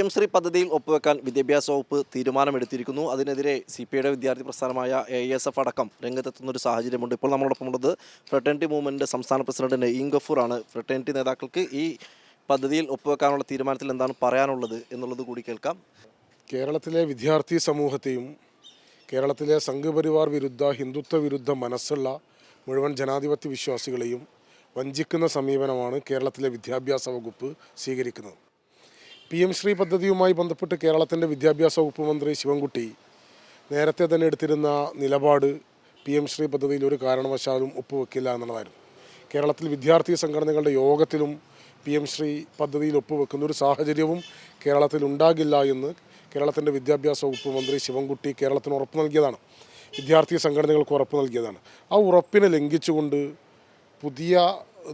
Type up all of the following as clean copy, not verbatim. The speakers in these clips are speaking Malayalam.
എം ശ്രീ പദ്ധതിയിൽ ഒപ്പുവെക്കാൻ വിദ്യാഭ്യാസ വകുപ്പ് തീരുമാനമെടുത്തിരിക്കുന്നു. അതിനെതിരെ CPIയുടെ വിദ്യാർത്ഥി പ്രസ്ഥാനമായ AISF അടക്കം രംഗത്തെത്തുന്ന ഒരു സാഹചര്യമുണ്ട്. ഇപ്പോൾ നമ്മളോടൊപ്പം ഉള്ളത് ഫ്രട്ടേണിറ്റി മൂവ്മെൻറ്റ് സംസ്ഥാന പ്രസിഡന്റ് നഈം ഗഫൂറാണ്. ഫ്രട്ടേണിറ്റി നേതാക്കൾക്ക് ഈ പദ്ധതിയിൽ ഒപ്പുവെക്കാനുള്ള തീരുമാനത്തിൽ എന്താണ് പറയാനുള്ളത് എന്നുള്ളത് കൂടി കേൾക്കാം. കേരളത്തിലെ വിദ്യാർത്ഥി സമൂഹത്തെയും കേരളത്തിലെ സംഘപരിവാർ വിരുദ്ധ ഹിന്ദുത്വ വിരുദ്ധ മനസ്സുള്ള മുഴുവൻ ജനാധിപത്യ വിശ്വാസികളെയും വഞ്ചിക്കുന്ന സമീപനമാണ് കേരളത്തിലെ വിദ്യാഭ്യാസ വകുപ്പ് സ്വീകരിക്കുന്നത്. PM ശ്രീ പദ്ധതിയുമായി ബന്ധപ്പെട്ട് കേരളത്തിൻ്റെ വിദ്യാഭ്യാസ വകുപ്പ് മന്ത്രി ശിവൻകുട്ടി നേരത്തെ തന്നെ എടുത്തിരുന്ന നിലപാട് PM ശ്രീ പദ്ധതിയിൽ ഒരു കാരണവശാലും ഒപ്പുവെക്കില്ല എന്നുള്ളതായിരുന്നു. കേരളത്തിൽ വിദ്യാർത്ഥി സംഘടനകളുടെ യോഗത്തിലും PM ശ്രീ പദ്ധതിയിൽ ഒപ്പുവെക്കുന്ന ഒരു സാഹചര്യവും കേരളത്തിൽ ഉണ്ടാകില്ല എന്ന് കേരളത്തിൻ്റെ വിദ്യാഭ്യാസ വകുപ്പ് മന്ത്രി ശിവൻകുട്ടി കേരളത്തിന് ഉറപ്പ് നൽകിയതാണ്. വിദ്യാർത്ഥി സംഘടനകൾക്ക് ഉറപ്പ് നൽകിയതാണ്. ആ ഉറപ്പിനെ ലംഘിച്ചുകൊണ്ട്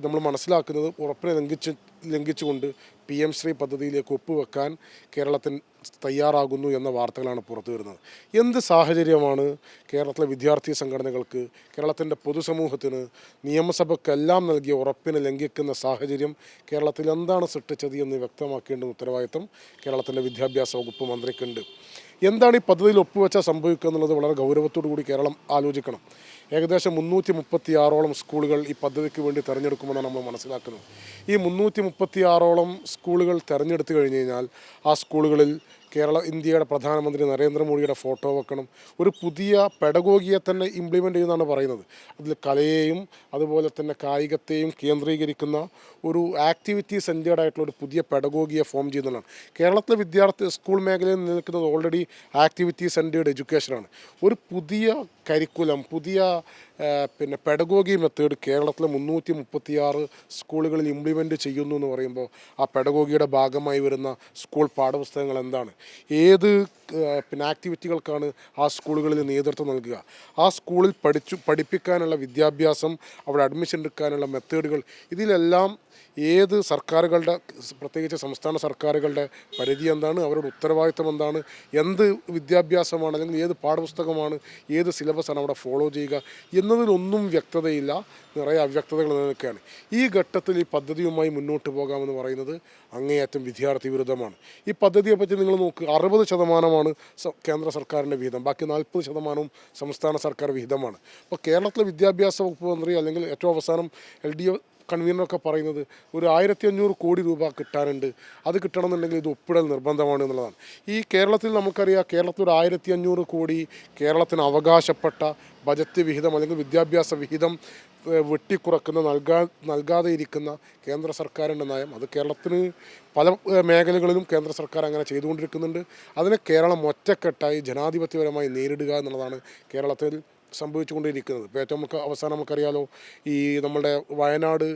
നമ്മൾ മനസ്സിലാക്കുന്നത് ഉറപ്പിനെ ലംഘിച്ചുകൊണ്ട് PM ശ്രീ പദ്ധതിയിലേക്ക് ഒപ്പുവെക്കാൻ കേരളത്തിൽ തയ്യാറാകുന്നു എന്ന വാർത്തകളാണ് പുറത്തു വരുന്നത്. എന്ത് സാഹചര്യമാണ് കേരളത്തിലെ വിദ്യാർത്ഥി സംഘടനകൾക്ക്, കേരളത്തിൻ്റെ പൊതുസമൂഹത്തിന്, നിയമസഭയ്ക്കെല്ലാം നൽകിയ ഉറപ്പിനെ ലംഘിക്കുന്ന സാഹചര്യം കേരളത്തിൽ എന്താണ് സൃഷ്ടിച്ചത് എന്ന് വ്യക്തമാക്കേണ്ട ഉത്തരവാദിത്വം കേരളത്തിൻ്റെ വിദ്യാഭ്യാസ വകുപ്പ് മന്ത്രിക്കുണ്ട്. എന്താണ് ഈ പദ്ധതിയിൽ ഒപ്പുവെച്ചാൽ സംഭവിക്കുക എന്നുള്ളത് വളരെ ഗൗരവത്തോടു കൂടി കേരളം ആലോചിക്കണം. ഏകദേശം 336ഓളം സ്കൂളുകൾ ഈ പദ്ധതിക്ക് വേണ്ടി തിരഞ്ഞെടുക്കുമെന്നാണ് നമ്മൾ മനസ്സിലാക്കുന്നത്. ഈ 336ഓളം സ്കൂളുകൾ തിരഞ്ഞെടുത്തു കഴിഞ്ഞ് കഴിഞ്ഞാൽ ആ സ്കൂളുകളിൽ ഇന്ത്യയുടെ പ്രധാനമന്ത്രി നരേന്ദ്രമോദിയുടെ ഫോട്ടോ വെക്കണം. ഒരു പുതിയ പെഡഗോഗിയെ തന്നെ ഇംപ്ലിമെൻ്റ് ചെയ്യുന്നതാണ് പറയുന്നത്. അതിൽ കലയെയും അതുപോലെ തന്നെ കായികത്തെയും കേന്ദ്രീകരിക്കുന്ന ഒരു ആക്ടിവിറ്റി സെൻറ്റേർഡ് ആയിട്ടുള്ള ഒരു പുതിയ പെഡഗോഗിയെ ഫോം ചെയ്യുന്നതാണ്. കേരളത്തിലെ സ്കൂൾ മേഖലയിൽ നിൽക്കുന്നത് ഓൾറെഡി ആക്ടിവിറ്റി സെൻറ്റേർഡ് എഡ്യൂക്കേഷനാണ്. ഒരു പുതിയ കരിക്കുലം, പുതിയ പെഡഗോഗി മെത്തേഡ് കേരളത്തിലെ 336 സ്കൂളുകളിൽ ഇംപ്ലിമെൻ്റ് ചെയ്യുന്നു എന്ന് പറയുമ്പോൾ ആ പെഡഗോഗിയുടെ ഭാഗമായി വരുന്ന സ്കൂൾ പാഠപുസ്തകങ്ങൾ എന്താണ്, ഏത് ആക്ടിവിറ്റികൾക്കാണ് ആ സ്കൂളുകളിൽ നേതൃത്വം നൽകുക, ആ സ്കൂളിൽ പഠിപ്പിക്കാനുള്ള വിദ്യാഭ്യാസം, അവിടെ അഡ്മിഷൻ എടുക്കാനുള്ള മെത്തേഡുകൾ, ഇതിലെല്ലാം ഏത് സർക്കാരുകളുടെ, പ്രത്യേകിച്ച് സംസ്ഥാന സർക്കാരുകളുടെ പരിധി എന്താണ്, അവരുടെ ഉത്തരവാദിത്തം എന്താണ്, എന്ത് വിദ്യാഭ്യാസമാണ് അല്ലെങ്കിൽ ഏത് പാഠപുസ്തകമാണ്, ഏത് സിലബസാണ് അവിടെ ഫോളോ ചെയ്യുക എന്നതിലൊന്നും വ്യക്തതയില്ല. നിറയെ അവ്യക്തതകൾ നിലനിൽക്കുകയാണ്. ഈ ഘട്ടത്തിൽ ഈ പദ്ധതിയുമായി മുന്നോട്ട് പോകാമെന്ന് പറയുന്നത് അങ്ങേയറ്റം വിദ്യാർത്ഥി വിരുദ്ധമാണ്. ഈ പദ്ധതിയെപ്പറ്റി നിങ്ങൾ നോക്ക്, 60% കേന്ദ്ര സർക്കാരിൻ്റെ വിഹിതം, ബാക്കി 40% സംസ്ഥാന സർക്കാർ വിഹിതമാണ്. അപ്പോൾ കേരളത്തിലെ വിദ്യാഭ്യാസ വകുപ്പ് മന്ത്രി അല്ലെങ്കിൽ ഏറ്റവും അവസാനം LDF കൺവീനറൊക്കെ പറയുന്നത് ഒരു 1500 കോടി രൂപ കിട്ടാനുണ്ട്, അത് കിട്ടണമെന്നുണ്ടെങ്കിൽ ഇത് ഒപ്പിടൽ നിർബന്ധമാണ് എന്നുള്ളതാണ്. ഈ കേരളത്തിൽ നമുക്കറിയാം, കേരളത്തിൽ ഒരു 1500 കോടി കേരളത്തിന് അവകാശപ്പെട്ട ബജറ്റ് വിഹിതം അല്ലെങ്കിൽ വിദ്യാഭ്യാസ വിഹിതം വെട്ടിക്കുറക്കുന്ന നൽകാതെ ഇരിക്കുന്ന കേന്ദ്ര സർക്കാരിൻ്റെ നയം, അത് കേരളത്തിന് പല മേഖലകളിലും കേന്ദ്ര സർക്കാർ അങ്ങനെ ചെയ്തുകൊണ്ടിരിക്കുന്നുണ്ട്. അതിനെ കേരളം ഒറ്റക്കെട്ടായി ജനാധിപത്യപരമായി നേരിടുക എന്നുള്ളതാണ് കേരളത്തിൽ സംഭവിച്ചുകൊണ്ടിരിക്കുന്നത്. ഇപ്പോൾ ഏറ്റവും അവസാനം നമുക്കറിയാലോ, ഈ നമ്മുടെ വയനാട്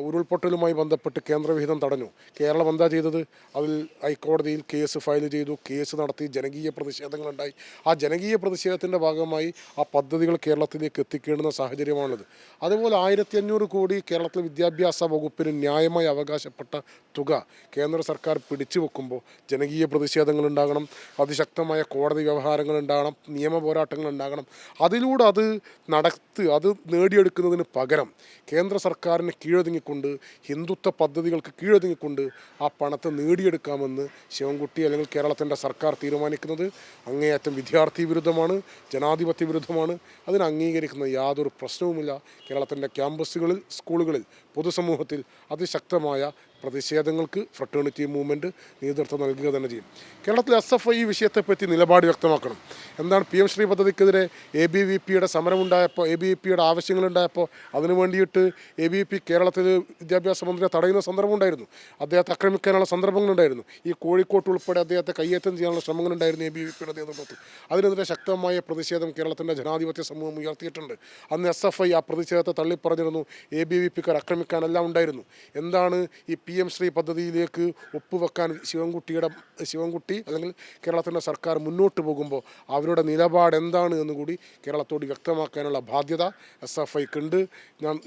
ഉരുൾപൊട്ടലുമായി ബന്ധപ്പെട്ട് കേന്ദ്രവിഹിതം തടഞ്ഞു. കേരളം എന്താ ചെയ്തത്? അതിൽ ഹൈക്കോടതിയിൽ കേസ് ഫയൽ ചെയ്തു, കേസ് നടത്തി, ജനകീയ പ്രതിഷേധങ്ങളുണ്ടായി. ആ ജനകീയ പ്രതിഷേധത്തിൻ്റെ ഭാഗമായി ആ പദ്ധതികൾ കേരളത്തിലേക്ക് എത്തിക്കേണ്ടുന്ന സാഹചര്യമാണുള്ളത്. അതുപോലെ 1500 കോടി കേരളത്തിലെ വിദ്യാഭ്യാസ വകുപ്പിന് ന്യായമായി അവകാശപ്പെട്ട തുക കേന്ദ്ര സർക്കാർ പിടിച്ചു വെക്കുമ്പോൾ ജനകീയ പ്രതിഷേധങ്ങൾ ഉണ്ടാകണം, അതിശക്തമായ കോടതി വ്യവഹാരങ്ങൾ ഉണ്ടാകണം, നിയമ പോരാട്ടങ്ങൾ ഉണ്ടാകണം. അതിലൂടെ അത് നേടിയെടുക്കുന്നതിന് പകരം കേന്ദ്ര സർക്കാരിന് കീഴൊതുങ്ങിക്കൊണ്ട്, ഹിന്ദുത്വ പദ്ധതികൾക്ക് കീഴൊതുങ്ങിക്കൊണ്ട് ആ പണത്തെ നേടിയെടുക്കാമെന്ന് ശിവൻകുട്ടി അല്ലെങ്കിൽ കേരളത്തിൻ്റെ സർക്കാർ തീരുമാനിക്കുന്നത് അങ്ങേയറ്റം വിദ്യാർത്ഥി വിരുദ്ധമാണ്, ജനാധിപത്യ വിരുദ്ധമാണ്. അതിന് അംഗീകരിക്കുന്ന യാതൊരു പ്രശ്നവുമില്ല. കേരളത്തിൻ്റെ ക്യാമ്പസുകളിൽ, സ്കൂളുകളിൽ, പൊതുസമൂഹത്തിൽ അതിശക്തമായ പ്രതിഷേധങ്ങൾക്ക് ഫ്രട്ടേണിറ്റി മൂവ്മെൻറ്റ് നേതൃത്വം നൽകുക തന്നെ ചെയ്യും. കേരളത്തിലെ SFI ഈ വിഷയത്തെപ്പറ്റി നിലപാട് വ്യക്തമാക്കണം. എന്താണ് PM ശ്രീ പദ്ധതിക്കെതിരെ ABVPയുടെ സമരമുണ്ടായപ്പോൾ, ABVPയുടെ ആവശ്യങ്ങളുണ്ടായപ്പോൾ അതിനു വേണ്ടിയിട്ട് ABVP കേരളത്തിൽ വിദ്യാഭ്യാസ മന്ത്രിയെ തടയുന്ന സന്ദർഭമുണ്ടായിരുന്നു. അദ്ദേഹത്തെ ആക്രമിക്കാനുള്ള സന്ദർഭങ്ങളുണ്ടായിരുന്നു. ഈ കോഴിക്കോട്ട് ഉൾപ്പെടെ അദ്ദേഹത്തെ കയ്യേറ്റം ചെയ്യാനുള്ള ശ്രമങ്ങളുണ്ടായിരുന്നു ABVPയുടെ നേതൃത്വത്തിൽ. അതിനെതിരെ ശക്തമായ പ്രതിഷേധം കേരളത്തിൻ്റെ ജനാധിപത്യ സമൂഹം ഉയർത്തിയിട്ടുണ്ട്. അന്ന് SFI ആ പ്രതിഷേധത്തെ തള്ളിപ്പറഞ്ഞിരുന്നു. ABVPക്കാർ ആക്രമിക്കാനെല്ലാം ഉണ്ടായിരുന്നു. എന്താണ് ഈ PM ശ്രീ പദ്ധതിയിലേക്ക് ഒപ്പുവെക്കാൻ ശിവൻകുട്ടി അല്ലെങ്കിൽ കേരളത്തിൻ്റെ സർക്കാർ മുന്നോട്ട് പോകുമ്പോൾ അവരുടെ നിലപാട് എന്താണ് എന്നുകൂടി കേരളത്തോട് വ്യക്തമാക്കാനുള്ള ബാധ്യത SFIക്കുണ്ട്.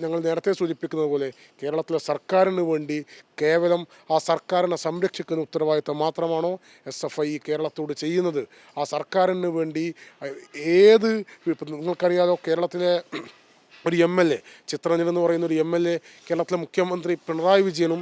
ഞങ്ങൾ നേരത്തെ സൂചിപ്പിക്കുന്നത് പോലെ കേരളത്തിലെ സർക്കാരിന് വേണ്ടി കേവലം ആ സർക്കാരിനെ സംരക്ഷിക്കുന്ന ഉത്തരവാദിത്തം മാത്രമാണോ SFI കേരളത്തോട് ചെയ്യുന്നത്? ആ സർക്കാരിന് വേണ്ടി നിങ്ങൾക്കറിയാലോ, കേരളത്തിലെ ഒരു MLA ചിത്രഞ്ജൻ എന്ന് പറയുന്ന ഒരു MLA കേരളത്തിലെ മുഖ്യമന്ത്രി പിണറായി വിജയനും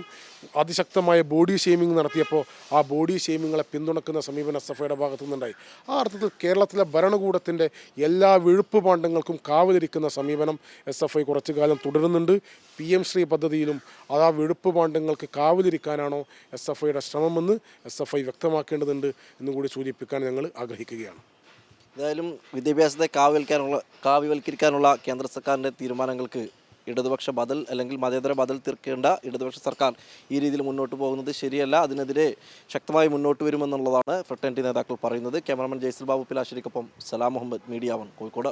അതിശക്തമായ ബോഡി ഷെയ്മിങ് നടത്തിയപ്പോൾ ആ ബോഡി ഷെയ്മിങ്ങളെ പിന്തുണക്കുന്ന സമീപനം SFIയുടെ ഭാഗത്തു നിന്നുണ്ടായി. ആ അർത്ഥത്തിൽ കേരളത്തിലെ ഭരണകൂടത്തിൻ്റെ എല്ലാ വിഴുപ്പ് പാണ്ഡങ്ങൾക്കും കാവലിരിക്കുന്ന സമീപനം SFI കുറച്ചു കാലം തുടരുന്നുണ്ട്. PM ശ്രീ പദ്ധതിയിലും ആ വിഴുപ്പ് പാണ്ഡങ്ങൾക്ക് കാവലിരിക്കാനാണോ SFIയുടെ ശ്രമമെന്ന് SFI വ്യക്തമാക്കേണ്ടതുണ്ട് എന്നുകൂടി സൂചിപ്പിക്കാൻ ഞങ്ങൾ ആഗ്രഹിക്കുകയാണ്. ഏതായാലും വിദ്യാഭ്യാസത്തെ കാവ്യവൽക്കരിക്കാനുള്ള കേന്ദ്ര സർക്കാരിൻ്റെ തീരുമാനങ്ങൾക്ക് ഇടതുപക്ഷ ബദൽ അല്ലെങ്കിൽ മതേതര ബദൽ തീർക്കേണ്ട ഇടതുപക്ഷ സർക്കാർ ഈ രീതിയിൽ മുന്നോട്ട് പോകുന്നത് ശരിയല്ല. അതിനെതിരെ ശക്തമായി മുന്നോട്ട് വരുമെന്നുള്ളതാണ് ഫ്രട്ടേണിറ്റി നേതാക്കൾ പറയുന്നത്. ക്യാമറമാൻ ജയ്സൽ ബാബു പിലാശ്ശേരിക്കൊപ്പം സലാം മുഹമ്മദ്, മീഡിയ 1 കോഴിക്കോട്.